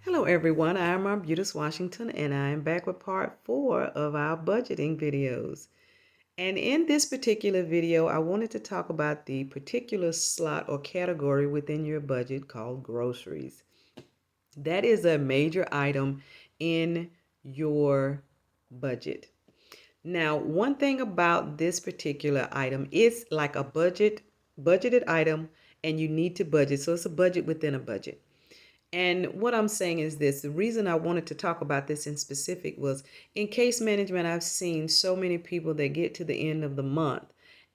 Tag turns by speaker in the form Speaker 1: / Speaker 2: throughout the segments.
Speaker 1: Hello everyone, I am Arbutus Washington and I am back with part 4 of our budgeting videos. And in this particular video, I wanted to talk about the particular slot or category within your budget called groceries. That is a major item in your budget. Now, one thing about this particular item is like a budgeted item, and you need to budget. So it's a budget within a budget. And what I'm saying is this, the reason I wanted to talk about this in specific was in case management, I've seen so many people that get to the end of the month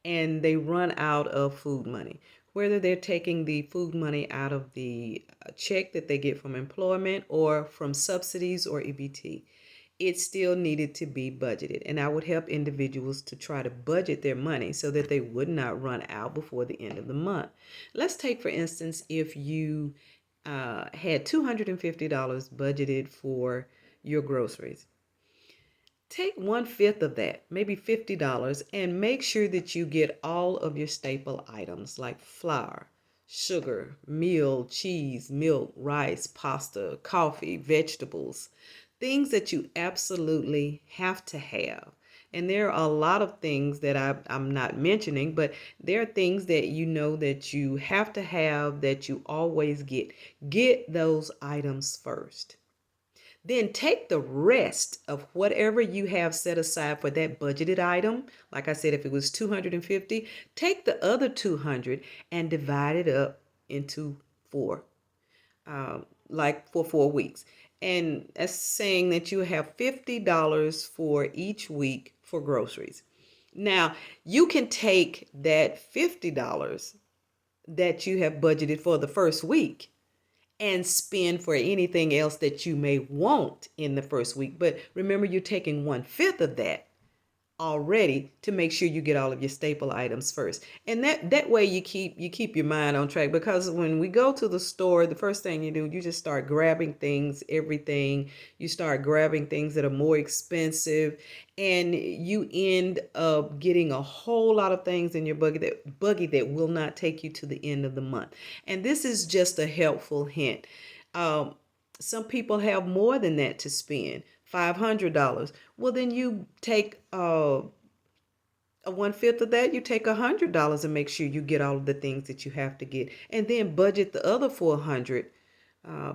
Speaker 1: and they run out of food money, whether they're taking the food money out of the check that they get from employment or from subsidies or EBT. It still needed to be budgeted. And I would help individuals to try to budget their money so that they would not run out before the end of the month. Let's take, for instance, if you had $250 budgeted for your groceries. Take 1/5 of that, maybe $50, and make sure that you get all of your staple items like flour, sugar, meal, cheese, milk, rice, pasta, coffee, vegetables, things that you absolutely have to have. And there are a lot of things that I'm not mentioning, but there are things that you know that you have to have that you always get. Get those items first. Then take the rest of whatever you have set aside for that budgeted item. Like I said, if it was 250, take the other 200 and divide it up into four, like for 4 weeks. And that's saying that you have $50 for each week for groceries. Now, you can take that $50 that you have budgeted for the first week and spend for anything else that you may want in the first week. But remember, you're taking 1/5 of that already to make sure you get all of your staple items first. And that way you keep your mind on track, because when we go to the store, the first thing you do, you just start grabbing things, everything. You start grabbing things that are more expensive, and you end up getting a whole lot of things in your buggy that will not take you to the end of the month. And this is just a helpful hint. um, some people have more than that to spend, $500. Well, then you take a 1/5 of that. You take $100 and make sure you get all of the things that you have to get, and then budget the other 400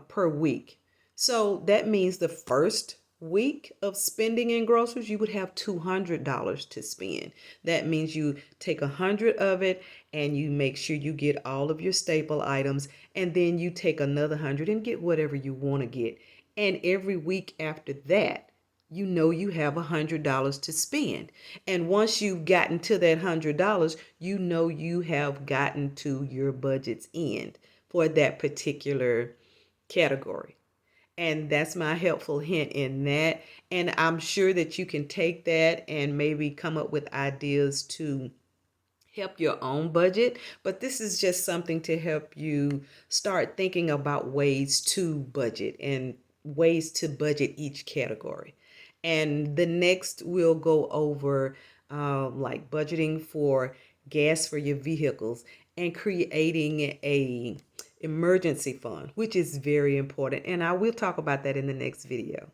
Speaker 1: per week. So that means the first week of spending in groceries, you would have $200 to spend. That means you take 100 of it and you make sure you get all of your staple items, and then you take another 100 and get whatever you want to get. And every week after that, you know you have $100 to spend. And once you've gotten to that $100, you know you have gotten to your budget's end for that particular category. And that's my helpful hint in that. And I'm sure that you can take that and maybe come up with ideas to help your own budget. But this is just something to help you start thinking about ways to budget and ways to budget each category. And the next we'll go over like budgeting for gas for your vehicles and creating a emergency fund, which is very important. And I will talk about that in the next video.